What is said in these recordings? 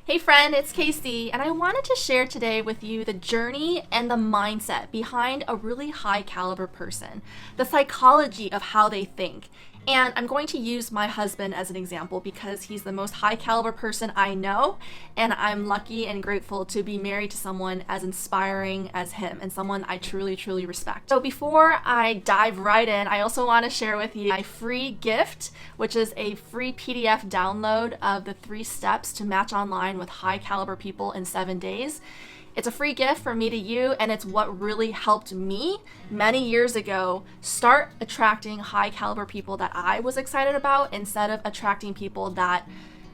Hey friend, it's Casey, and I wanted to share today with you the journey and the mindset behind a really high caliber person, the psychology of how they think. And I'm going to use my husband as an example because he's the most high caliber person I know, and I'm lucky and grateful to be married to someone as inspiring as him and someone I truly, truly respect. So before I dive right in, I also want to share with you my free gift, which is a free PDF download of the 3 steps to match online with high caliber people in 7 days. It's a free gift from me to you, and it's what really helped me many years ago start attracting high caliber people that I was excited about instead of attracting people that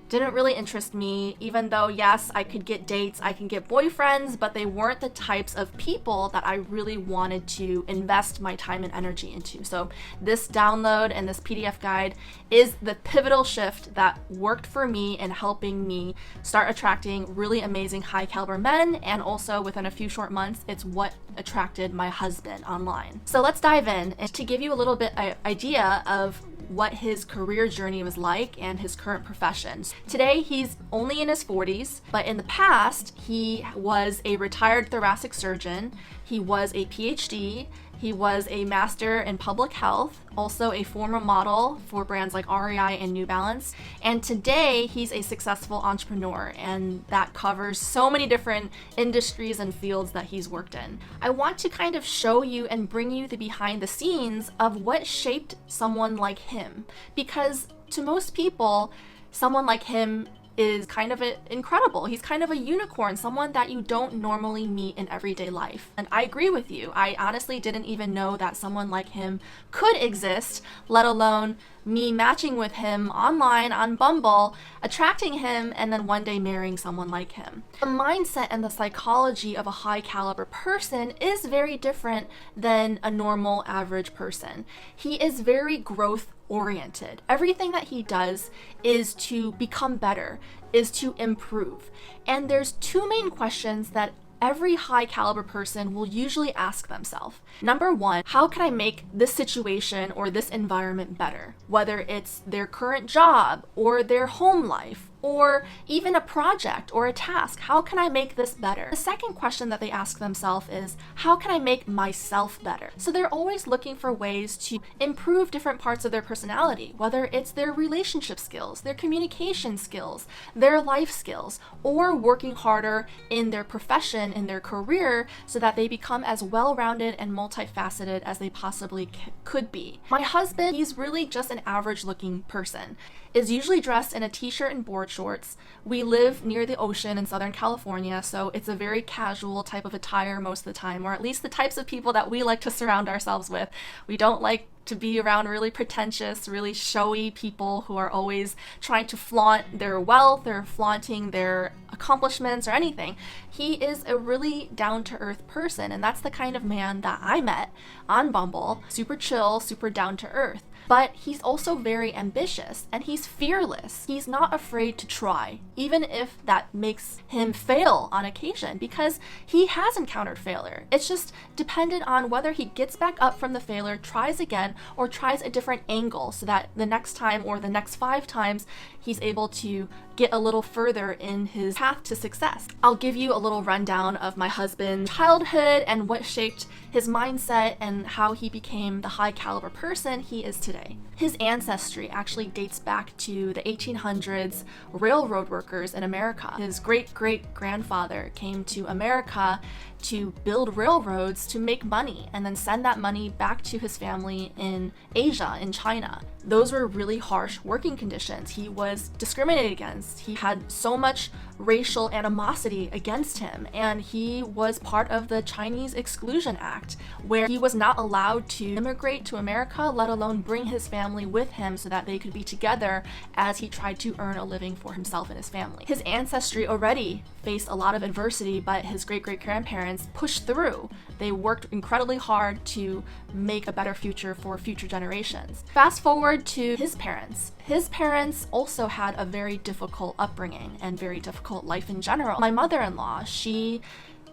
didn't really interest me, even though yes, I could get dates, I can get boyfriends, but they weren't the types of people that I really wanted to invest my time and energy into. So this download and this PDF guide is the pivotal shift that worked for me in helping me start attracting really amazing high caliber men, and also within a few short months, it's what attracted my husband online. So let's dive in and to give you a little bit idea of what his career journey was like and his current profession. Today, he's only in his 40s, but in the past, he was a retired thoracic surgeon. He was a PhD. He was a master in public health, also a former model for brands like REI and New Balance. And today, he's a successful entrepreneur, and that covers so many different industries and fields that he's worked in. I want to kind of show you and bring you the behind the scenes of what shaped someone like him, because to most people, someone like him is kind of incredible. He's kind of a unicorn, someone that you don't normally meet in everyday life. And I agree with you. I honestly didn't even know that someone like him could exist, let alone me matching with him online on Bumble, attracting him, and then one day marrying someone like him. The mindset and the psychology of a high caliber person is very different than a normal average person. He is very growth oriented. Everything that he does is to become better, is to improve. And there's 2 main questions that every high caliber person will usually ask themselves. Number 1, how can I make this situation or this environment better? Whether it's their current job or their home life, or even a project or a task, how can I make this better? The second question that they ask themselves is, how can I make myself better? So they're always looking for ways to improve different parts of their personality, whether it's their relationship skills, their communication skills, their life skills, or working harder in their profession, in their career, so that they become as well-rounded and multifaceted as they possibly could be. My husband, he's really just an average-looking person, is usually dressed in a t-shirt and board shorts. We live near the ocean in Southern California, so it's a very casual type of attire most of the time, or at least the types of people that we like to surround ourselves with. We don't like to be around really pretentious, really showy people who are always trying to flaunt their wealth or flaunting their accomplishments or anything. He is a really down-to-earth person, and that's the kind of man that I met on Bumble. Super chill, super down-to-earth. But he's also very ambitious, and he's fearless. He's not afraid to try, even if that makes him fail on occasion, because he has encountered failure. It's just dependent on whether he gets back up from the failure, tries again, or tries a different angle so that the next time or the next 5 times he's able to get a little further in his path to success. I'll give you a little rundown of my husband's childhood and what shaped his mindset and how he became the high caliber person he is today. His ancestry actually dates back to the 1800s railroad workers in America. His great-great-grandfather came to America to build railroads to make money and then send that money back to his family in Asia, in China. Those were really harsh working conditions. He was discriminated against. He had so much racial animosity against him, and he was part of the Chinese Exclusion Act, where he was not allowed to immigrate to America, let alone bring his family with him so that they could be together as he tried to earn a living for himself and his family. His ancestry already faced a lot of adversity, but his great-great-grandparents pushed through. They worked incredibly hard to make a better future for future generations. Fast forward to his parents. His parents also had a very difficult upbringing and very difficult life in general. My mother-in-law, she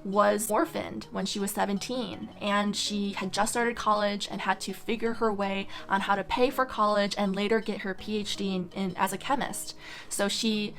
was orphaned when she was 17, and she had just started college and had to figure her way on how to pay for college and later get her PhD as a chemist. So she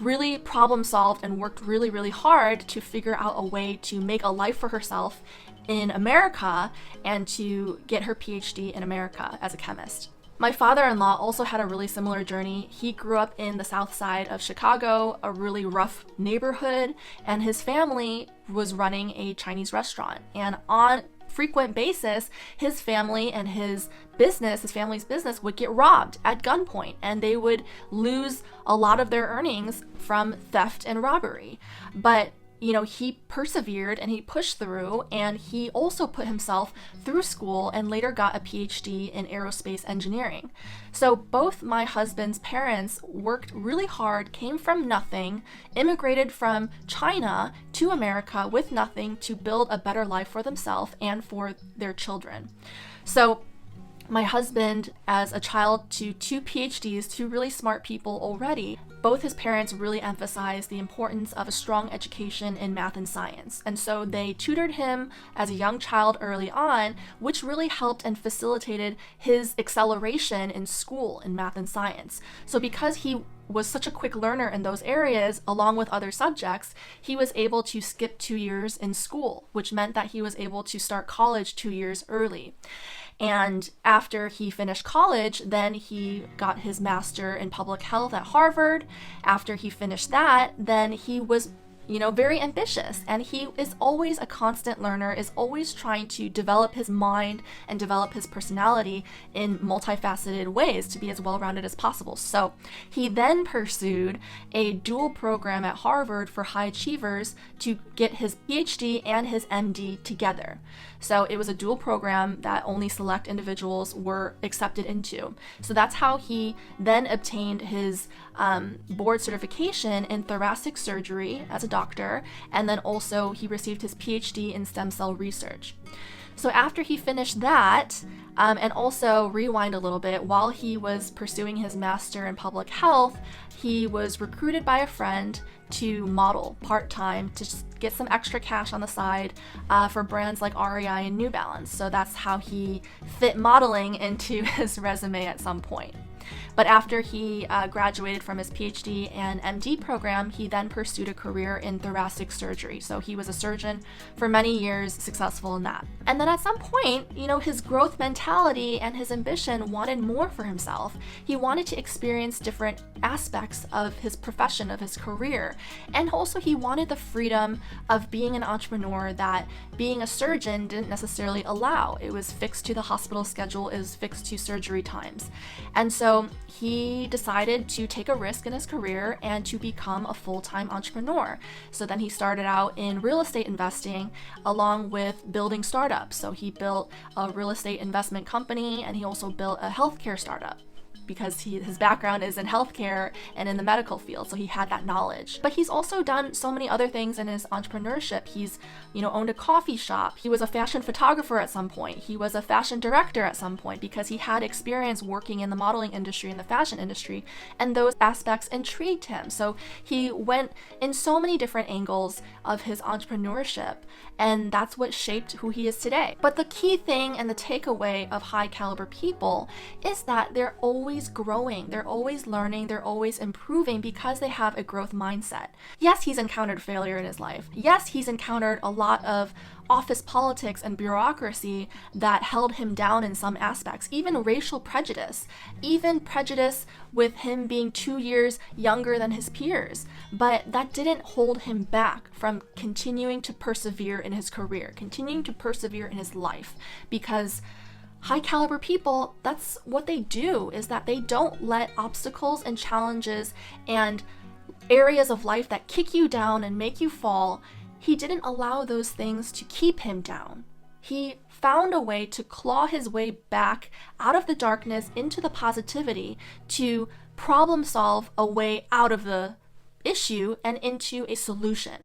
really problem solved and worked really, really hard to figure out a way to make a life for herself in America and to get her PhD in America as a chemist. My father-in-law also had a really similar journey. He grew up in the south side of Chicago, a really rough neighborhood, and his family was running a Chinese restaurant. And on frequent basis, his family and his family's business would get robbed at gunpoint, and they would lose a lot of their earnings from theft and robbery. But he persevered and he pushed through, and he also put himself through school and later got a PhD in aerospace engineering. So both my husband's parents worked really hard, came from nothing, immigrated from China to America with nothing to build a better life for themselves and for their children. So my husband, as a child to 2 PhDs, 2 really smart people already, both his parents really emphasized the importance of a strong education in math and science. And so they tutored him as a young child early on, which really helped and facilitated his acceleration in school in math and science. So because he was such a quick learner in those areas, along with other subjects, he was able to skip 2 years in school, which meant that he was able to start college 2 years early. And after he finished college, then he got his master in public health at Harvard. After he finished that, then he was very ambitious, and he is always a constant learner, is always trying to develop his mind and develop his personality in multifaceted ways to be as well-rounded as possible. So he then pursued a dual program at Harvard for high achievers to get his PhD and his MD together. So it was a dual program that only select individuals were accepted into. So that's how he then obtained his board certification in thoracic surgery as a doctor, and then also he received his PhD in stem cell research. So after he finished that, and also rewind a little bit, while he was pursuing his master in public health, he was recruited by a friend to model part-time to just get some extra cash on the side for brands like REI and New Balance. So that's how he fit modeling into his resume at some point. But after he graduated from his PhD and MD program, he then pursued a career in thoracic surgery. So he was a surgeon for many years, successful in that. And then at some point, his growth mentality and his ambition wanted more for himself. He wanted to experience different aspects of his profession, of his career. And also he wanted the freedom of being an entrepreneur that being a surgeon didn't necessarily allow. It was fixed to the hospital schedule, it was fixed to surgery times. And so he decided to take a risk in his career and to become a full-time entrepreneur. So then he started out in real estate investing along with building startups. So he built a real estate investment company, and he also built a healthcare startup, because his background is in healthcare and in the medical field, so he had that knowledge. But he's also done so many other things in his entrepreneurship. He's, owned a coffee shop. He was a fashion photographer at some point. He was a fashion director at some point because he had experience working in the modeling industry and the fashion industry, and those aspects intrigued him. So he went in so many different angles of his entrepreneurship, and that's what shaped who he is today. But the key thing and the takeaway of high caliber people is that they're always growing, they're always learning, they're always improving because they have a growth mindset. Yes, he's encountered failure in his life. Yes, he's encountered a lot of office politics and bureaucracy that held him down in some aspects, even racial prejudice, even prejudice with him being 2 years younger than his peers. But that didn't hold him back from continuing to persevere in his career, continuing to persevere in his life, because high caliber people, that's what they do, is that they don't let obstacles and challenges and areas of life that kick you down and make you fall. He didn't allow those things to keep him down. He found a way to claw his way back out of the darkness into the positivity, to problem solve a way out of the issue and into a solution.